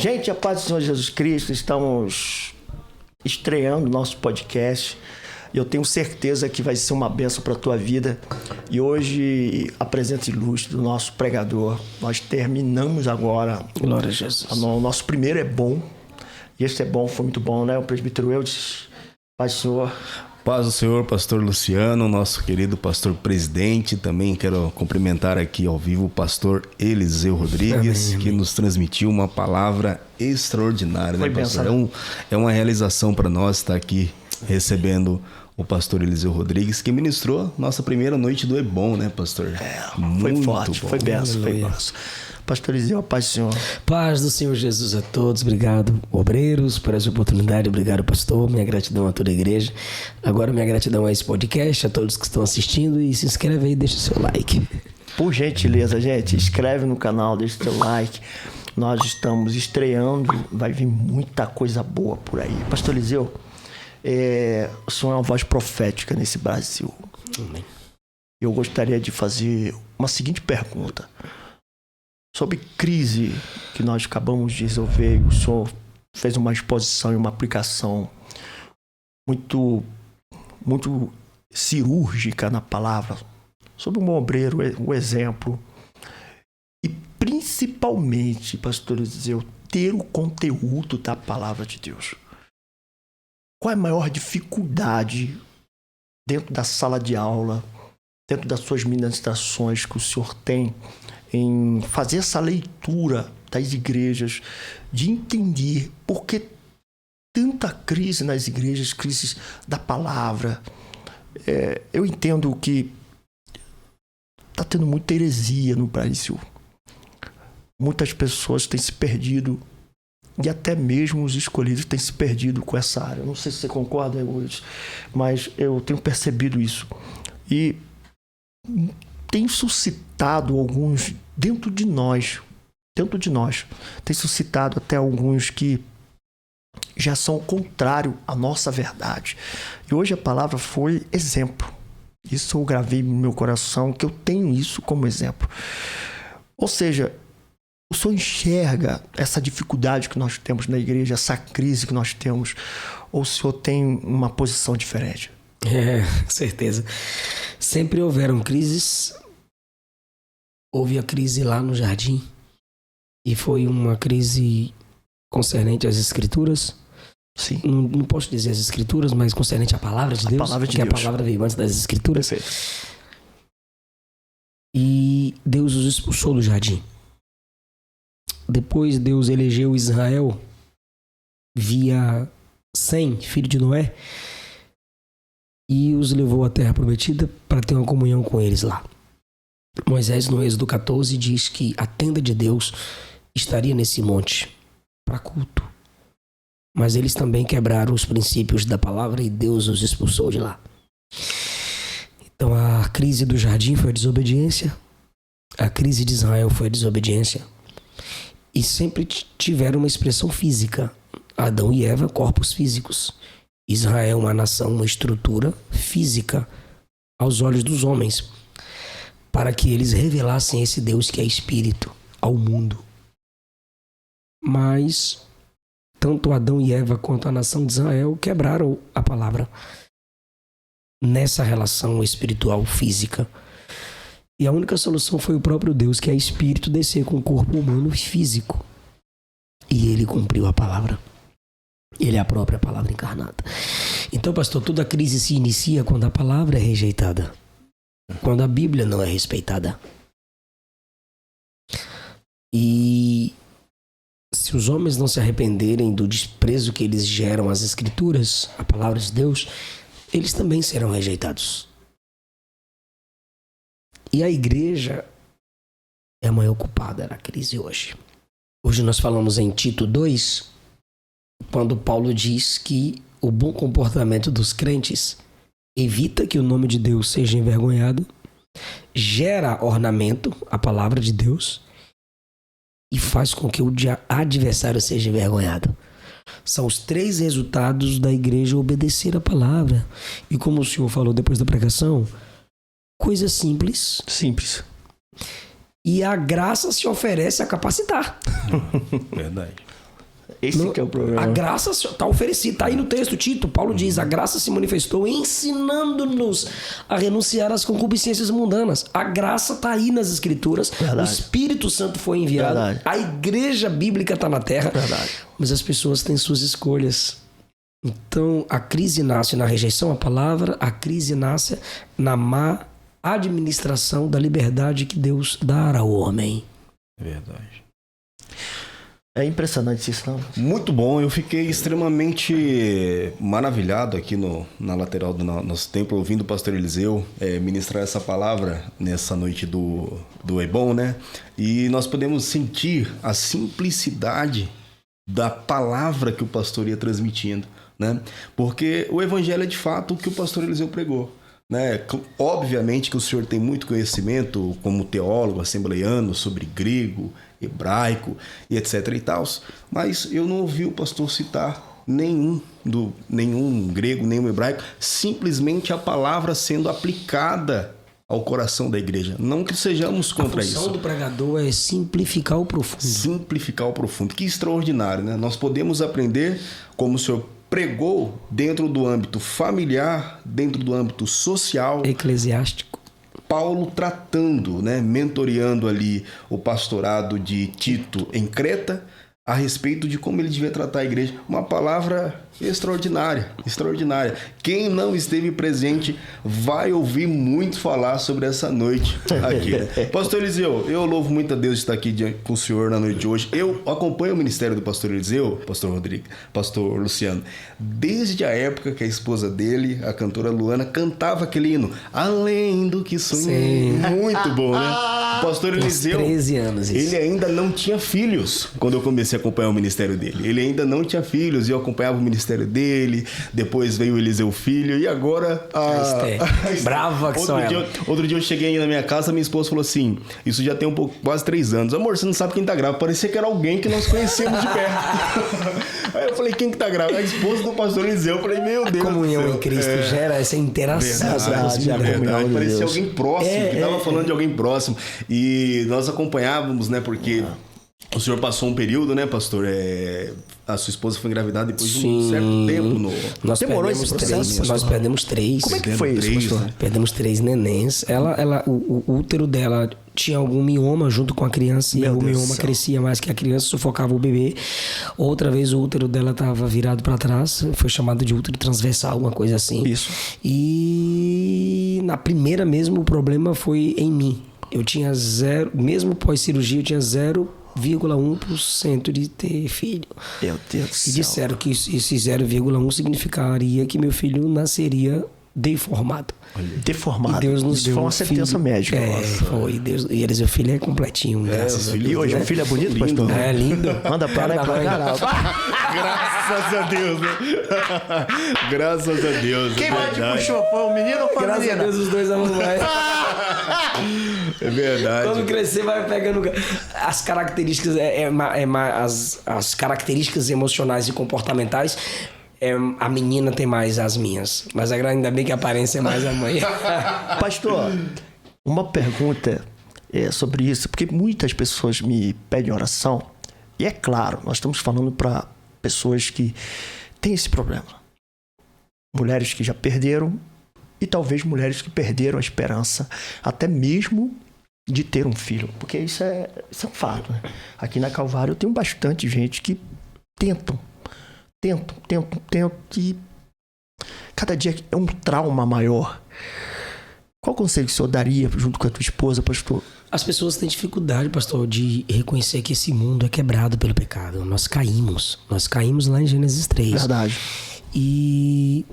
Gente, a paz do Senhor Jesus Cristo, estamos estreando nosso podcast e eu tenho certeza que vai ser uma bênção para a tua vida. E hoje, a presença ilustre do nosso pregador, nós terminamos agora. Glória a Jesus. O nosso primeiro é bom, e este é bom, foi muito bom, né? O presbítero Eudes, paz do Senhor. Paz do Senhor, pastor Luciano, nosso querido pastor presidente. Também quero cumprimentar aqui ao vivo o pastor Eliseu Rodrigues, amém, que nos transmitiu uma palavra extraordinária, né, pastor? É uma realização para nós estar aqui recebendo o pastor Eliseu Rodrigues, que ministrou nossa primeira noite do Ebom, né, pastor? Foi forte, bom. Foi benção, foi benção. Pastor Eliseu, a paz do Senhor. Paz do Senhor Jesus a todos. Obrigado, obreiros, por essa oportunidade. Obrigado, pastor. Minha gratidão a toda a igreja. Agora, minha gratidão a esse podcast, a todos que estão assistindo. E se inscreve aí e deixa o seu like. Por gentileza, gente, inscreve no canal, deixa o seu like. Nós estamos estreando, vai vir muita coisa boa por aí. Pastor Eliseu, o senhor é uma voz profética nesse Brasil. Amém. Eu gostaria de fazer uma seguinte pergunta. Sobre crise que nós acabamos de resolver, o senhor fez uma exposição e uma aplicação muito cirúrgica na palavra, sobre um obreiro, o exemplo. E principalmente, pastor Eliseu, ter o conteúdo da palavra de Deus. Qual é a maior dificuldade dentro da sala de aula, dentro das suas ministrações que o senhor tem em fazer essa leitura das igrejas, de entender por que tanta crise nas igrejas, crises da palavra? Eu entendo que está tendo muita heresia no Brasil. Muitas pessoas têm se perdido, e até mesmo os escolhidos têm se perdido com essa área. Não sei se você concorda, Eudes, mas eu tenho percebido isso. E tem suscitado alguns dentro de nós, tem suscitado até alguns que já são contrário à nossa verdade. E hoje a palavra foi exemplo. Isso eu gravei no meu coração, que eu tenho isso como exemplo. Ou seja, o senhor enxerga essa dificuldade que nós temos na igreja, essa crise que nós temos, ou o senhor tem uma posição diferente? Com certeza. Sempre houveram crises. Houve a crise lá no jardim, e foi uma crise concernente às escrituras. Sim. Não posso dizer as escrituras, mas concernente à palavra de Deus. Porque a palavra veio antes das escrituras. Perfeito. E Deus os expulsou do jardim. Depois Deus elegeu Israel via Sem, filho de Noé, e os levou à terra prometida para ter uma comunhão com eles lá. Moisés, no Êxodo 14, diz que a tenda de Deus estaria nesse monte para culto. Mas eles também quebraram os princípios da palavra e Deus os expulsou de lá. Então a crise do jardim foi a desobediência. A crise de Israel foi a desobediência. E sempre tiveram uma expressão física. Adão e Eva, corpos físicos. Israel, uma nação, uma estrutura física aos olhos dos homens, para que eles revelassem esse Deus que é espírito ao mundo. Mas tanto Adão e Eva quanto a nação de Israel quebraram a palavra nessa relação espiritual física. E a única solução foi o próprio Deus, que é espírito, descer com o corpo humano físico. E ele cumpriu a palavra. Ele é a própria palavra encarnada. Então, pastor, toda crise se inicia quando a palavra é rejeitada. Quando a Bíblia não é respeitada. E se os homens não se arrependerem do desprezo que eles geram às Escrituras, a palavra de Deus, eles também serão rejeitados. E a igreja é a maior culpada na crise hoje. Hoje nós falamos em Tito 2, quando Paulo diz que o bom comportamento dos crentes evita que o nome de Deus seja envergonhado, gera ornamento, a palavra de Deus, e faz com que o adversário seja envergonhado. São os 3 resultados da igreja obedecer a palavra. E como o senhor falou depois da pregação, coisa simples. Simples. E a graça se oferece a capacitar. Verdade. Esse que é o problema. A graça está oferecida, está aí no texto, Tito. Paulo diz, a graça se manifestou ensinando-nos a renunciar às concupiscências mundanas. A graça está aí nas Escrituras. Verdade. O Espírito Santo foi enviado. Verdade. A igreja bíblica está na terra. Verdade. Mas as pessoas têm suas escolhas. Então, a crise nasce na rejeição à palavra, a crise nasce na má administração da liberdade que Deus dá ao homem. Verdade. É impressionante isso, não? Muito bom, eu fiquei extremamente maravilhado aqui na lateral do nosso templo, ouvindo o pastor Eliseu ministrar essa palavra nessa noite do Ebon, né? E nós podemos sentir a simplicidade da palavra que o pastor ia transmitindo, né? Porque o evangelho é de fato o que o pastor Eliseu pregou, né? Obviamente que o senhor tem muito conhecimento como teólogo assembleiano sobre grego, hebraico e etc e tal, mas eu não ouvi o pastor citar nenhum grego, nenhum hebraico, simplesmente a palavra sendo aplicada ao coração da igreja. Não que sejamos contra isso. A função do pregador é simplificar o profundo. Simplificar o profundo. Que extraordinário, né? Nós podemos aprender como o senhor pregou dentro do âmbito familiar, dentro do âmbito social, eclesiástico. Paulo tratando, né, mentoreando ali o pastorado de Tito em Creta a respeito de como ele devia tratar a igreja. Uma palavra extraordinária, extraordinária. Quem não esteve presente vai ouvir muito falar sobre essa noite aqui. Né? Pastor Eliseu, eu louvo muito a Deus de estar aqui com o senhor na noite de hoje. Eu acompanho o ministério do pastor Eliseu, pastor Rodrigo, pastor Luciano, desde a época que a esposa dele, a cantora Luana, cantava aquele hino, Além do que sonhei. Muito bom, né? O pastor Eliseu, 13 anos isso. Ele ainda não tinha filhos quando eu comecei a acompanhar o ministério dele. Ele ainda não tinha filhos e eu acompanhava o ministério dele, depois veio o Eliseu Filho e agora brava que são ela. Outro dia eu cheguei na minha casa, minha esposa falou assim, isso já tem quase 3 anos, amor, você não sabe quem tá grávida, parecia que era alguém que nós conhecemos de perto. Aí eu falei, quem que tá grávida? A esposa do pastor Eliseu. Eu falei, meu Deus, a comunhão em Cristo gera essa interação, verdade. Parecia alguém próximo, que tava falando de alguém próximo, e nós acompanhávamos, né, porque o senhor passou um período, né, pastor? A sua esposa foi engravidada depois de um certo tempo. Nós demorou perdemos esse processo? Nós perdemos 3. Como é que foi isso, pastor? Né? Perdemos 3 nenéns. O útero dela tinha algum mioma junto com a criança, e o mioma crescia mais que a criança, sufocava o bebê. Outra vez o útero dela estava virado para trás, foi chamado de útero transversal, uma coisa assim. Isso. E na primeira mesmo o problema foi em mim. Eu tinha 0, mesmo pós-cirurgia, eu tinha 0,1% de ter filho. Meu Deus do céu. E disseram que esse 0,1 significaria que meu filho nasceria deformado. Deformado. E Deus nos Isso deu foi uma um sentença filho. médica. Foi. Deus, e eles, o filho é completinho. Graças a Deus. E hoje o filho é bonito, pastor? É lindo. Manda pra lá e pra caralho. Graças a Deus, né? Graças a Deus. Quem mais te puxou? Foi o menino ou foi a Graças menina? a Deus os dois amam mais. É verdade. Quando crescer vai pegando as características, as características emocionais e comportamentais. A menina tem mais as minhas, mas ainda bem que a aparência é mais a mãe. Pastor, uma pergunta sobre isso, porque muitas pessoas me pedem oração, e é claro, nós estamos falando para pessoas que têm esse problema. Mulheres que já perderam, e talvez mulheres que perderam a esperança, até mesmo de ter um filho, porque isso é um fato, né? Aqui na Calvário eu tenho bastante gente que tentam, e cada dia é um trauma maior. Qual conselho que o senhor daria junto com a tua esposa, pastor? As pessoas têm dificuldade, pastor, de reconhecer que esse mundo é quebrado pelo pecado. Nós caímos lá em Gênesis 3. Verdade. E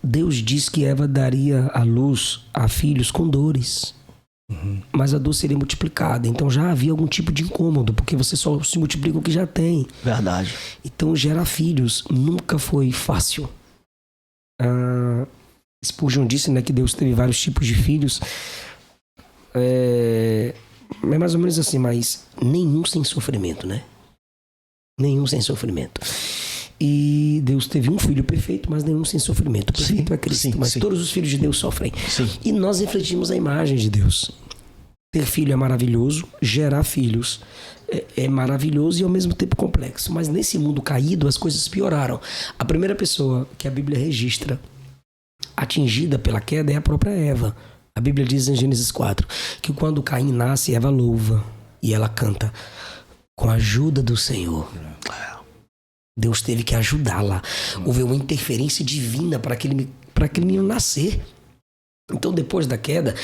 Deus diz que Eva daria à luz a filhos com dores. Mas a dor seria multiplicada. Então já havia algum tipo de incômodo, porque você só se multiplica o que já tem. Verdade. Então gerar filhos nunca foi fácil. Spurgeon disse, né, que Deus teve vários tipos de filhos. É mais ou menos assim, mas nenhum sem sofrimento, né? Nenhum sem sofrimento. E Deus teve um filho perfeito, mas nenhum sem sofrimento. O perfeito é Cristo, mas todos os filhos de Deus sofrem. Sim. E nós refletimos a imagem de Deus. ter filho é maravilhoso, gerar filhos é maravilhoso e ao mesmo tempo complexo. Mas nesse mundo caído as coisas pioraram. A primeira pessoa que a Bíblia registra atingida pela queda é a própria Eva. A Bíblia diz em Gênesis 4 que quando Caim nasce, Eva louva e ela canta com a ajuda do Senhor. Deus teve que ajudá-la. Houve uma interferência divina para aquele menino nascer. Então, depois da queda,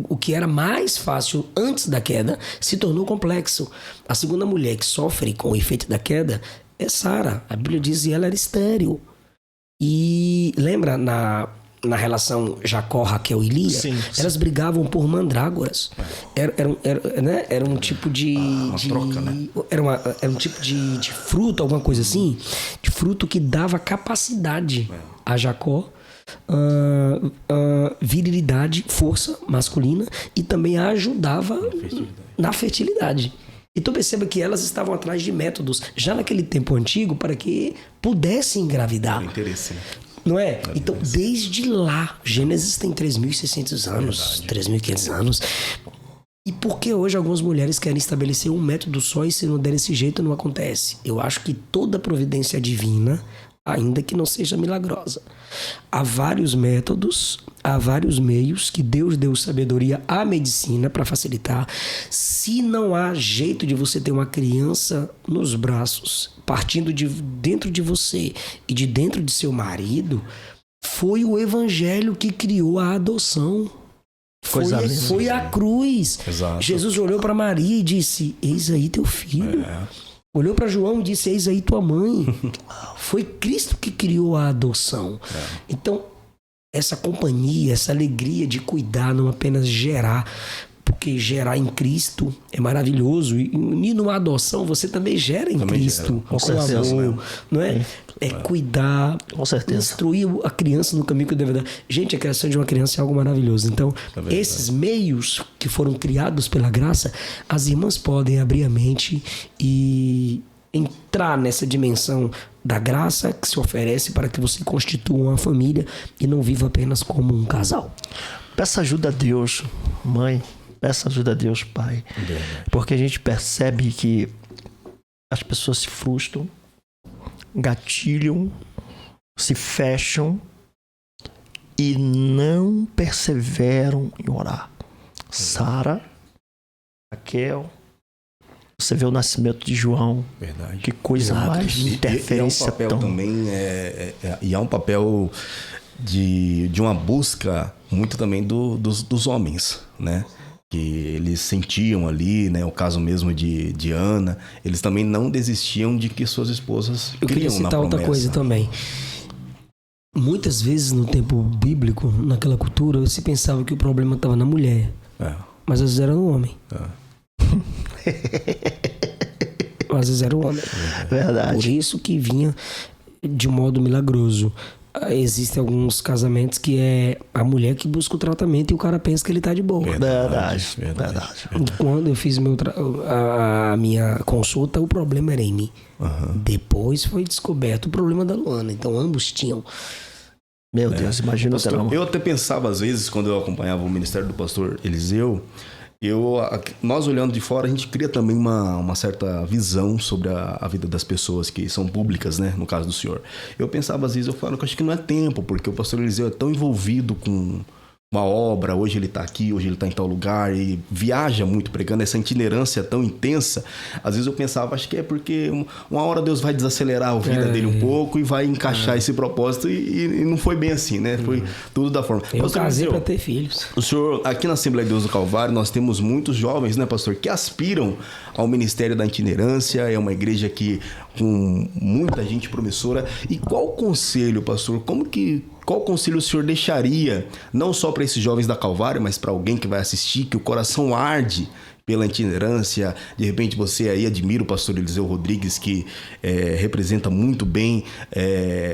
o que era mais fácil antes da queda se tornou complexo. A segunda mulher que sofre com o efeito da queda é Sara. A Bíblia diz que ela era estéril. E lembra na relação Jacó, Raquel e Lia? Sim. Elas brigavam por mandrágoras. Era um tipo de... troca, né? Era um tipo de fruto, alguma coisa assim. De fruto que dava capacidade a Jacó, virilidade, força masculina, e também a ajudava na fertilidade. Então perceba que elas estavam atrás de métodos já naquele tempo antigo para que pudessem engravidar. Interesse, né? Não é? Então desde lá, Gênesis tem 3.600 anos, 3.500 anos. E por que hoje algumas mulheres querem estabelecer um método só e se não der esse jeito não acontece? Eu acho que toda providência divina, ainda que não seja milagrosa, há vários métodos, há vários meios que Deus deu sabedoria à medicina para facilitar. Se não há jeito de você ter uma criança nos braços, partindo de dentro de você e de dentro de foi o evangelho que criou a adoção. Foi a cruz. Exato. Jesus olhou para Maria e disse: eis aí teu filho. Olhou para João e disse: eis aí tua mãe. Foi Cristo que criou a adoção. Então, essa companhia, essa alegria de cuidar, não apenas gerar, porque gerar em Cristo é maravilhoso. E numa adoção você também gera em Cristo. Com certeza, amor, não é? É cuidar, com certeza, instruir a criança no caminho que deve dar. Gente, a criação de uma criança é algo maravilhoso. Então, esses meios que foram criados pela graça, as irmãs podem abrir a mente e entrar nessa dimensão da graça que se oferece para que você constitua uma família e não viva apenas como um casal. Peça ajuda a Deus, mãe. Peça ajuda a Deus, pai. Porque a gente percebe que as pessoas se frustram, gatilham, se fecham e não perseveram em orar. Sara, Raquel, você vê o nascimento de João. Verdade. Que coisa mais de interferência. E há um papel também, e há um papel de uma busca muito também dos homens, né? Que eles sentiam ali, né? O caso mesmo de Ana, eles também não desistiam de que suas esposas Eu queria citar outra coisa também. Muitas vezes no tempo bíblico, naquela cultura, se pensava que o problema estava na mulher, mas às vezes era no homem. Às vezes era o homem. Verdade. Por isso que vinha de um modo milagroso. Existem alguns casamentos que é a mulher que busca o tratamento e o cara pensa que ele tá de boa. Verdade. Quando eu fiz a minha consulta, o problema era em mim. Depois foi descoberto o problema da Luana. Então ambos tinham. Meu Deus, imagina o drama. Eu até pensava às vezes, quando eu acompanhava o ministério do pastor Eliseu, nós olhando de fora, a gente cria também uma certa visão sobre a vida das pessoas que são públicas, né? No caso do senhor. Eu pensava, às vezes, eu falo que acho que não é tempo, porque o pastor Eliseu é tão envolvido com uma obra, hoje ele tá aqui, hoje ele tá em tal lugar, e viaja muito pregando, essa itinerância tão intensa. Às vezes eu pensava, acho que é porque uma hora Deus vai desacelerar a vida dele um pouco e vai encaixar esse propósito, e não foi bem assim, né? Foi tudo da forma. Eu casei para ter filhos. O senhor, aqui na Assembleia de Deus do Calvário, nós temos muitos jovens, né, pastor, que aspiram ao ministério da itinerância. É uma igreja que com muita gente promissora. E qual conselho, pastor, qual conselho o senhor deixaria, não só para esses jovens da Calvário, mas para alguém que vai assistir, que o coração arde pela itinerância? De repente você aí admira o pastor Eliseu Rodrigues, que representa muito bem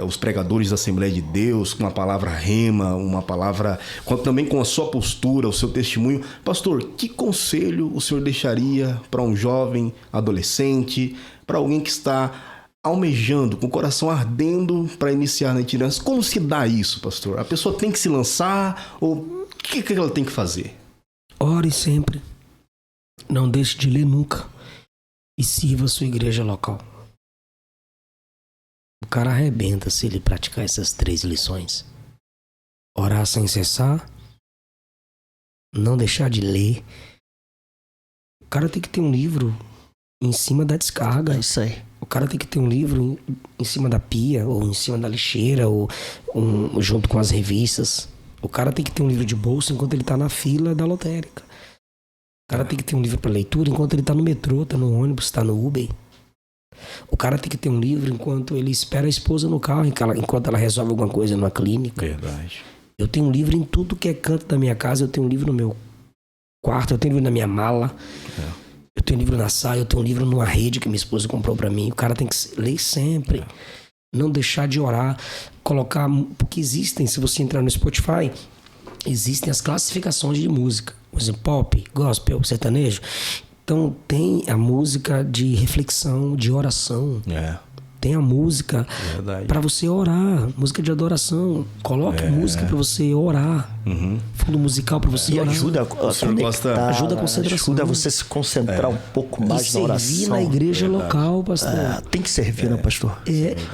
os pregadores da Assembleia de Deus, com uma palavra rema, uma palavra, também com a sua postura, o seu testemunho. Pastor, que conselho o senhor deixaria para um jovem adolescente, para alguém que está almejando, com o coração ardendo para iniciar na itinerância? Como se dá isso, pastor? A pessoa tem que se lançar ou o que ela tem que fazer? Ore sempre. Não deixe de ler nunca. E sirva a sua igreja local. O cara arrebenta se ele praticar essas 3 lições. Orar sem cessar. Não deixar de ler. O cara tem que ter um livro em cima da descarga. É isso aí. O cara tem que ter um livro em cima da pia, ou em cima da lixeira, ou junto com as revistas. O cara tem que ter um livro de bolsa enquanto ele tá na fila da lotérica. O cara tem que ter um livro para leitura enquanto ele tá no metrô, tá no ônibus, tá no Uber. O cara tem que ter um livro enquanto ele espera a esposa no carro, enquanto ela resolve alguma coisa numa clínica. Verdade. Eu tenho um livro em tudo que é canto da minha casa. Eu tenho um livro no meu quarto, eu tenho um livro na minha mala. Eu tenho um livro na saia, eu tenho um livro numa rede que minha esposa comprou pra mim. O cara tem que ler sempre. Não deixar de orar. Colocar... Porque existem, se você entrar no Spotify, existem as classificações de música. Por exemplo, pop, gospel, sertanejo. Então tem a música de reflexão, de oração. Tem a música para você orar, música de adoração. Coloque música para você orar. Fundo musical para você e orar. Ajuda a conectar, ajuda a concentração. Ajuda você se concentrar um pouco mais na oração. Servir na igreja local, pastor. Tem que servir, né, pastor?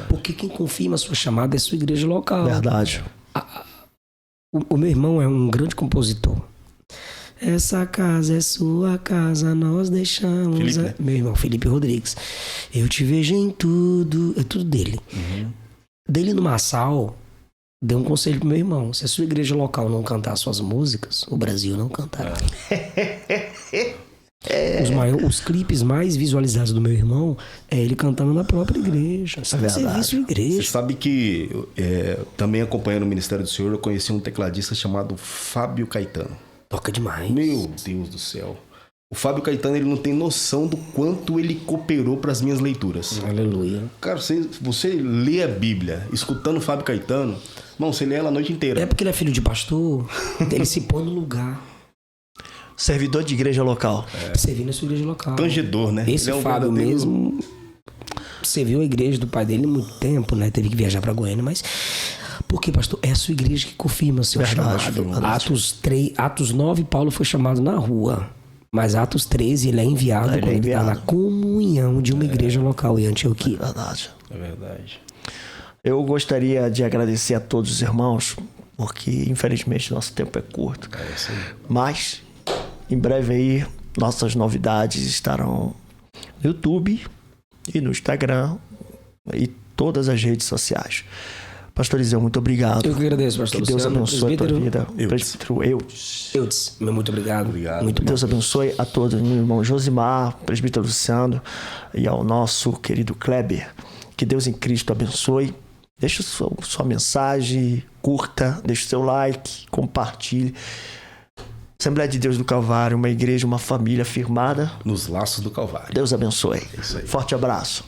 Porque quem confirma a sua chamada é a sua igreja local. Verdade. O meu irmão é um grande compositor. Essa casa é sua casa, nós deixamos... Felipe, né? Meu irmão, Felipe Rodrigues. Eu te vejo em tudo. É tudo dele. Dele no Massal, deu um conselho pro meu irmão. Se a sua igreja local não cantar suas músicas, o Brasil não cantará. Os clipes mais visualizados do meu irmão é ele cantando na própria igreja. Você tem que servir sua igreja. Você sabe que também acompanhando o Ministério do Senhor, eu conheci um tecladista chamado Fábio Caetano. Toca demais. Meu Deus do céu. O Fábio Caetano, ele não tem noção do quanto ele cooperou para as minhas leituras. Aleluia. Cara, você lê a Bíblia escutando o Fábio Caetano, irmão, você lê ela a noite inteira. É porque ele é filho de pastor, ele se põe no lugar. Servidor de igreja local. Servindo a sua igreja local. Tangedor, né? Esse Fábio mesmo serviu a igreja do pai dele há muito tempo, né? Teve que viajar para Goiânia, mas... Porque, pastor, é a sua igreja que confirma seu chamado. Atos 9, Paulo foi chamado na rua. Mas Atos 13, ele é enviado quando ele está na comunhão de uma igreja local em Antioquia. É verdade. Eu gostaria de agradecer a todos os irmãos, porque infelizmente nosso tempo é curto. Mas, em breve aí, nossas novidades estarão no YouTube e no Instagram e todas as redes sociais. Pastor Eliseu, muito obrigado. Eu que agradeço, pastor Que Deus Luciano, abençoe a tua vida. Presbítero Eudes. Muito obrigado. Muito Deus abençoe a todos. Meu irmão Josimar, presbítero Luciano e ao nosso querido Kleber. Que Deus em Cristo abençoe. Deixe sua mensagem, curta, deixe seu like, compartilhe. Assembleia de Deus do Calvário, uma igreja, uma família firmada nos laços do Calvário. Deus abençoe. É isso aí. Forte abraço.